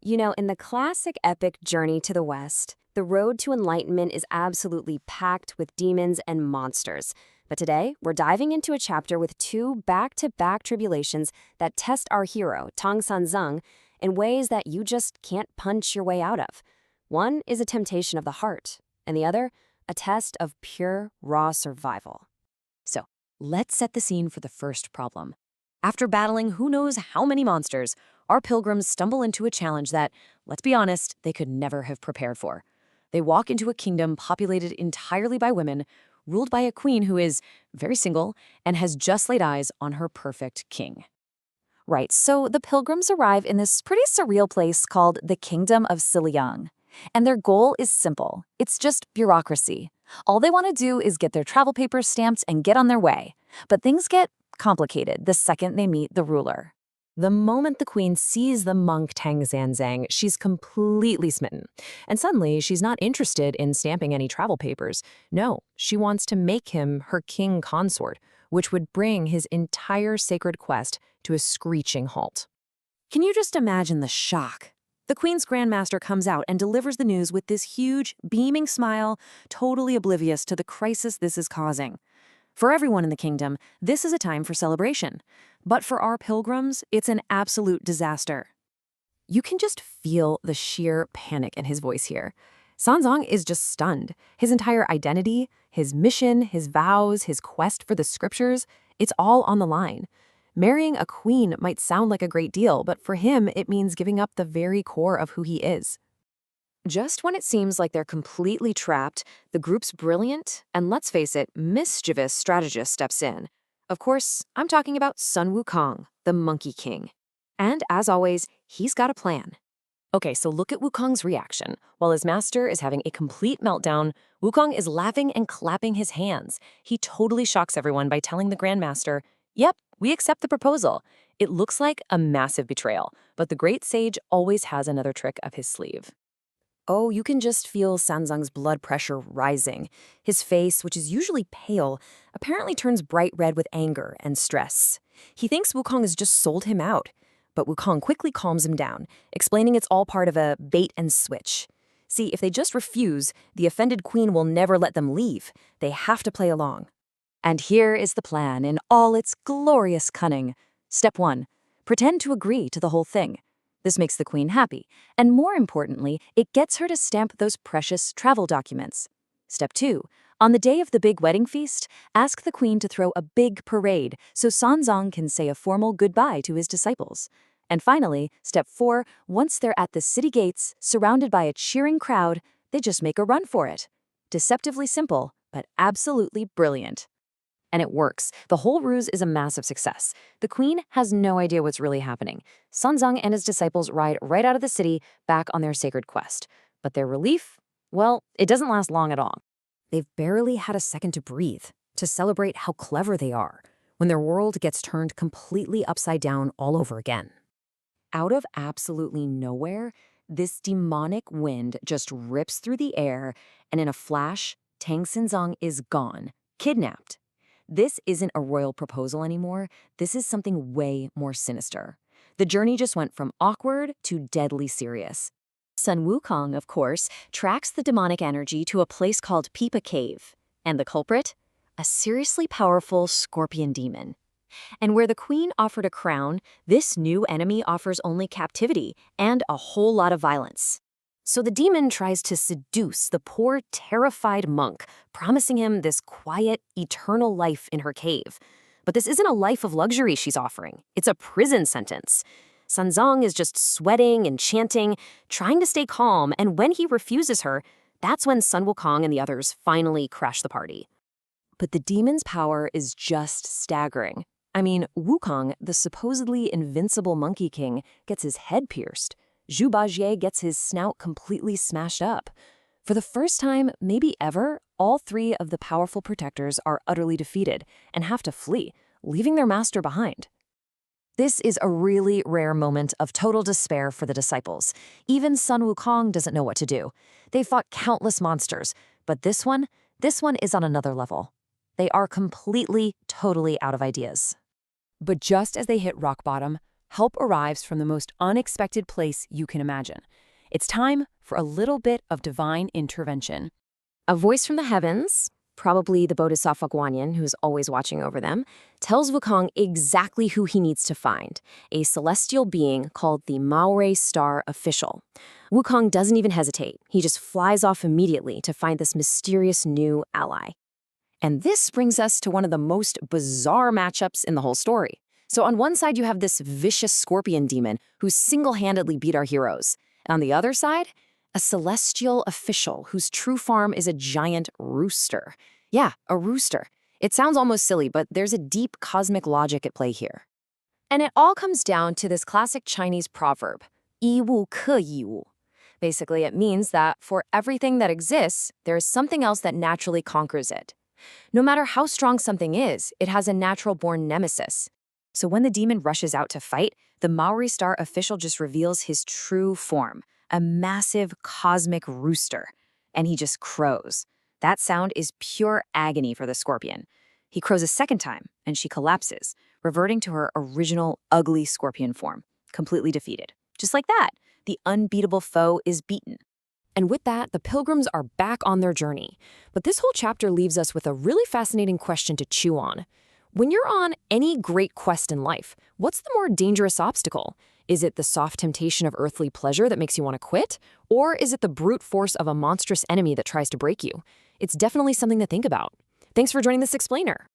You know, in the classic epic Journey to the West, the road to enlightenment is absolutely packed with demons and monsters. But today, we're diving into a chapter with two back-to-back tribulations that test our hero, Tang Sanzang, in ways that you just can't punch your way out of. One is a temptation of the heart, and the other, a test of pure, raw survival. So, let's set the scene for the first problem. After battling who knows how many monsters, our pilgrims stumble into a challenge that, let's be honest, they could never have prepared for. They walk into a kingdom populated entirely by women, ruled by a queen who is very single and has just laid eyes on her perfect king. Right, so the pilgrims arrive in this pretty surreal place called the Kingdom of Siliang. And their goal is simple. It's just bureaucracy. All they want to do is get their travel papers stamped and get on their way. But things get complicated the second they meet the ruler. The moment the queen sees the monk Tang Sanzang, she's completely smitten. And suddenly, she's not interested in stamping any travel papers. No, she wants to make him her king consort, which would bring his entire sacred quest to a screeching halt. Can you just imagine the shock? The queen's grandmaster comes out and delivers the news with this huge, beaming smile, totally oblivious to the crisis this is causing. For everyone in the kingdom, this is a time for celebration. But for our pilgrims, it's an absolute disaster. You can just feel the sheer panic in his voice here. Sanzang is just stunned. His entire identity, his mission, his vows, his quest for the scriptures, it's all on the line. Marrying a queen might sound like a great deal, but for him, it means giving up the very core of who he is. Just when it seems like they're completely trapped, the group's brilliant, and let's face it, mischievous strategist steps in. Of course, I'm talking about Sun Wukong, the Monkey King. And as always, he's got a plan. Okay, so look at Wukong's reaction. While his master is having a complete meltdown, Wukong is laughing and clapping his hands. He totally shocks everyone by telling the Grandmaster, "Yep, we accept the proposal." It looks like a massive betrayal, but the great sage always has another trick up his sleeve. Oh, you can just feel Sanzang's blood pressure rising. His face, which is usually pale, apparently turns bright red with anger and stress. He thinks Wukong has just sold him out. But Wukong quickly calms him down, explaining it's all part of a bait and switch. See, if they just refuse, the offended queen will never let them leave. They have to play along. And here is the plan in all its glorious cunning. Step 1. Pretend to agree to the whole thing. This makes the queen happy, and more importantly, it gets her to stamp those precious travel documents. Step 2. On the day of the big wedding feast, ask the queen to throw a big parade so Sanzang can say a formal goodbye to his disciples. And finally, step 4, once they're at the city gates, surrounded by a cheering crowd, they just make a run for it. Deceptively simple, but absolutely brilliant. And it works. The whole ruse is a massive success. The queen has no idea what's really happening. Sanzang and his disciples ride right out of the city, back on their sacred quest. But their relief? Well, it doesn't last long at all. They've barely had a second to breathe, to celebrate how clever they are, when their world gets turned completely upside down all over again. Out of absolutely nowhere, this demonic wind just rips through the air, and in a flash, Tang Sanzang is gone, kidnapped. This isn't a royal proposal anymore. This is something way more sinister. The journey just went from awkward to deadly serious. Sun Wukong, of course, tracks the demonic energy to a place called Pipa Cave. And the culprit? A seriously powerful scorpion demon. And where the queen offered a crown, this new enemy offers only captivity and a whole lot of violence. So the demon tries to seduce the poor, terrified monk, promising him this quiet, eternal life in her cave. But this isn't a life of luxury she's offering. It's a prison sentence. Sanzang is just sweating and chanting, trying to stay calm, and when he refuses her, that's when Sun Wukong and the others finally crash the party. But the demon's power is just staggering. I mean, Wukong, the supposedly invincible Monkey King, gets his head pierced. Zhu Bajie gets his snout completely smashed up. For the first time, maybe ever, all three of the powerful protectors are utterly defeated and have to flee, leaving their master behind. This is a really rare moment of total despair for the disciples. Even Sun Wukong doesn't know what to do. They fought countless monsters, but this one is on another level. They are completely, totally out of ideas. But just as they hit rock bottom, help arrives from the most unexpected place you can imagine. It's time for a little bit of divine intervention. A voice from the heavens, probably the Bodhisattva Guanyin, who's always watching over them, tells Wukong exactly who he needs to find, a celestial being called the Maori Star official. Wukong doesn't even hesitate. He just flies off immediately to find this mysterious new ally. And this brings us to one of the most bizarre matchups in the whole story. So on one side, you have this vicious scorpion demon who single-handedly beat our heroes. And on the other side, a celestial official whose true form is a giant rooster. Yeah, a rooster. It sounds almost silly, but there's a deep cosmic logic at play here. And it all comes down to this classic Chinese proverb, 一物克一物. Basically, it means that for everything that exists, there is something else that naturally conquers it. No matter how strong something is, it has a natural-born nemesis. So when the demon rushes out to fight, the Maori Star official just reveals his true form, a massive cosmic rooster. And he just crows. That sound is pure agony for the scorpion. He crows a second time, and she collapses, reverting to her original ugly scorpion form, completely defeated. Just like that, the unbeatable foe is beaten. And with that, the pilgrims are back on their journey. But this whole chapter leaves us with a really fascinating question to chew on. When you're on any great quest in life, what's the more dangerous obstacle? Is it the soft temptation of earthly pleasure that makes you want to quit? Or is it the brute force of a monstrous enemy that tries to break you? It's definitely something to think about. Thanks for joining this explainer.